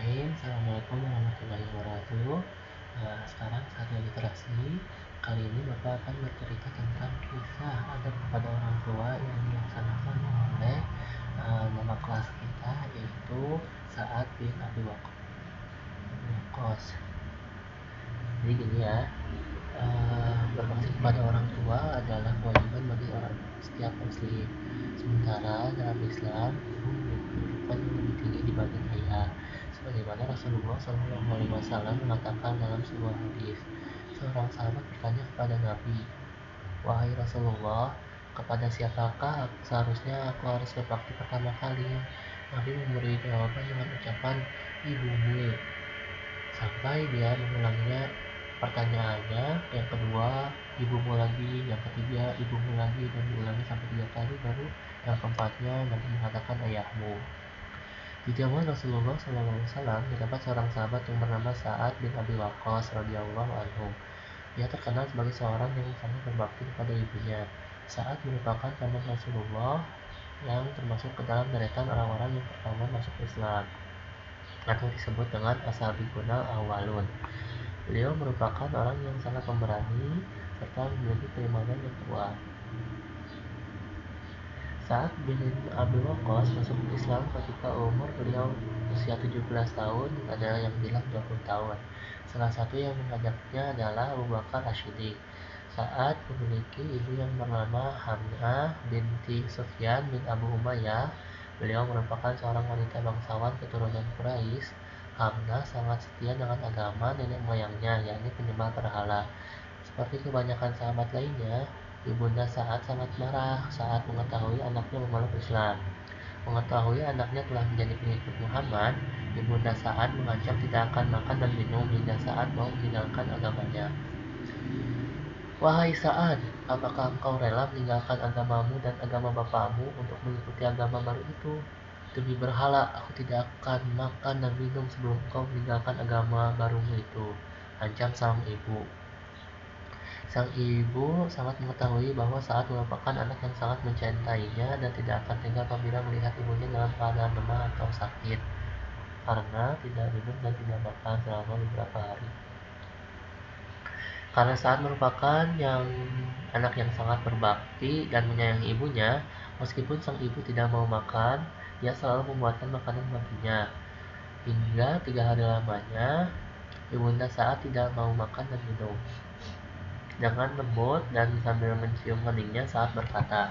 Bismillahirrahmanirrahim. Assalamualaikum warahmatullahi wabarakatuh. Sekarang saatnya literasi. Kali ini Bapak akan bercerita tentang kisah adab kepada orang tua yang dilaksanakan oleh nama kelas kita, yaitu Sa'ad bin Abi Waqqas. Jadi gini ya, berbakti kepada orang tua adalah kewajiban bagi orang setiap muslim. Sementara dalam Islam ibu memiliki kedudukan yang lebih tinggi dibanding ayah, sebagaimana Rasulullah SAW mengatakan dalam sebuah hadis. Seorang sahabat bertanya kepada Nabi, "Wahai Rasulullah, kepada siapakah seharusnya aku harus berbakti pertama kali?" Nabi memberi jawaban dengan ucapan, "Ibumu." Sampai dia mengulanginya pertanyaannya, yang kedua ibumu lagi, yang ketiga ibumu lagi, dan diulangi sampai 3 kali, baru yang keempatnya Nabi mengatakan ayahmu. Di zaman Rasulullah SAW terdapat seorang sahabat yang bernama Sa'ad bin Abi Waqqas radhiyallahu anhu. Dia terkenal sebagai seorang yang sangat berbakti kepada ibunya. Sa'ad merupakan paman Rasulullah yang termasuk ke dalam deretan orang-orang yang pertama masuk Islam, atau disebut dengan as-sabiqunal awwalun. Beliau merupakan orang yang sangat pemberani serta memiliki keimanan yang kuat. Sa'ad bin Abi Waqqas masuk Islam ketika umur beliau usia 17 tahun, ada yang bilang 20 tahun. Salah satu yang mengajaknya adalah Abu Bakar Asy-Siddiq. Sa'ad memiliki ibu yang bernama Hamnah binti Sufyan bin Abu Umayyah. Beliau merupakan seorang wanita bangsawan keturunan Quraisy. Hamnah sangat setia dengan agama nenek moyangnya, yakni penyembah berhala. Seperti kebanyakan sahabat lainnya, ibunda Sa'ad sangat marah saat mengetahui anaknya memeluk Islam. Mengetahui anaknya telah menjadi pengikut Muhammad, ibunda Sa'ad mengancam tidak akan makan dan minum hingga Sa'ad mau meninggalkan agamanya. "Wahai Sa'ad, apakah engkau rela meninggalkan agamamu dan agama bapakmu untuk mengikuti agama baru itu? Demi berhala, aku tidak akan makan dan minum sebelum engkau meninggalkan agama barumu itu," ancam sang ibu. Sang ibu sangat mengetahui bahwa Sa'ad merupakan anak yang sangat mencintainya dan tidak akan tega apabila melihat ibunya dalam keadaan lemah atau sakit, karena tidak minum dan tidak makan selama beberapa hari. Karena Sa'ad merupakan anak yang sangat berbakti dan menyayangi ibunya, meskipun sang ibu tidak mau makan, dia selalu membuatkan makanan baginya. Hingga 3 hari lamanya, ibunda Sa'ad tidak mau makan dan minum. Dengan lembut dan sambil mencium keningnya, Sa'ad berkata,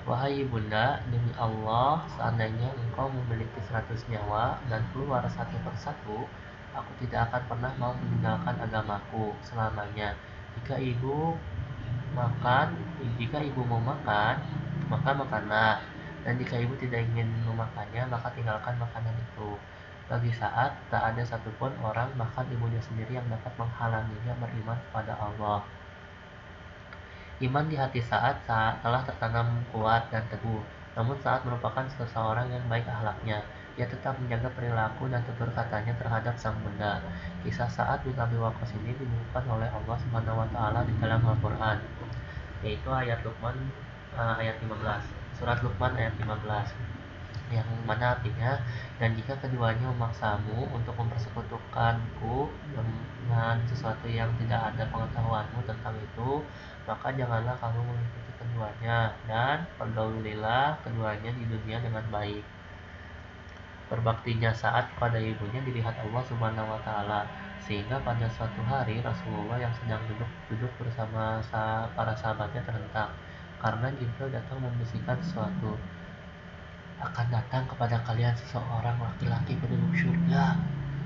"Wahai ibunda, demi Allah, seandainya engkau memiliki 100 nyawa dan keluar satu persatu, aku tidak akan pernah mau meninggalkan agamaku selamanya. Jika ibu mau makan, maka makanlah. Dan jika ibu tidak ingin memakannya, maka tinggalkan makanan itu." Bagi Sa'ad, tak ada satupun orang, bahkan ibunya sendiri, yang dapat menghalanginya beriman kepada Allah. Iman di hati Sa'ad telah tertanam kuat dan teguh. Namun Sa'ad merupakan seseorang yang baik akhlaknya. Dia tetap menjaga perilaku dan tutur katanya terhadap sang bunda. Kisah Sa'ad bin Abi Waqqas ini dibukukan oleh Allah Subhanahu wa taala di dalam Al-Qur'an, yaitu ayat 15. Surat Luqman ayat 15. Yang mana artinya, "Dan jika keduanya memaksamu untuk mempersekutukanku dengan sesuatu yang tidak ada pengetahuanmu tentang itu, maka janganlah kamu mengikuti keduanya, dan pergaulilah keduanya di dunia dengan baik." Berbaktinya Sa'ad kepada ibunya dilihat Allah Subhanahu wa taala, sehingga pada suatu hari Rasulullah yang sedang duduk bersama para sahabatnya terhentak karena Jibril datang membisikkan sesuatu. "Akan datang kepada kalian seseorang laki-laki penduduk surga."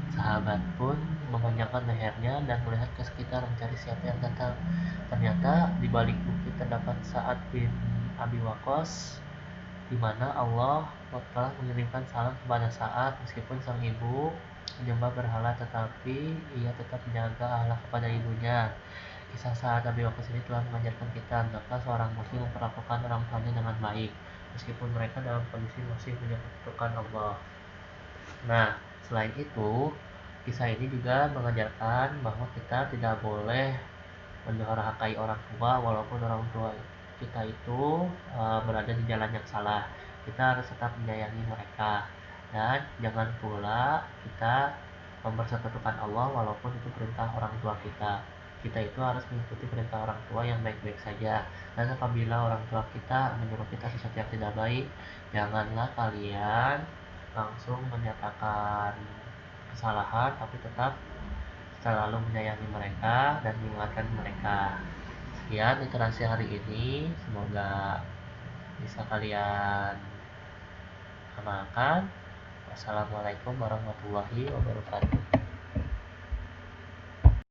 Sahabat pun memanjangkan lehernya dan melihat ke sekitar mencari siapa yang datang. Ternyata di balik bukit terdapat Sa'ad bin Abi Waqqas, di mana Allah telah mengirimkan salam kepada Sa'ad. Meskipun sang ibu menyembah berhala, tetapi ia tetap menjaga akhlak kepada ibunya. Kisah Sa'ad Abi Waqqas ini telah mengajarkan kita hendaklah seorang muslim memperlakukan orang tuanya dengan baik, meskipun mereka dalam kondisi masih menyekutukan Allah. Nah, selain itu, kisah ini juga mengajarkan bahwa kita tidak boleh mendurhakai orang tua, walaupun orang tua kita itu berada di jalan yang salah. Kita harus tetap menyayangi mereka. Dan jangan pula kita mempersekutukan Allah walaupun itu perintah orang tua kita. Kita itu harus mengikuti perintah orang tua yang baik-baik saja. Dan apabila orang tua kita menyuruh kita sesuatu yang tidak baik, janganlah kalian langsung menyatakan kesalahan, tapi tetap selalu menyayangi mereka dan mengingatkan mereka. Sekian literasi hari ini, semoga bisa kalian amalkan. Wassalamualaikum warahmatullahi wabarakatuh.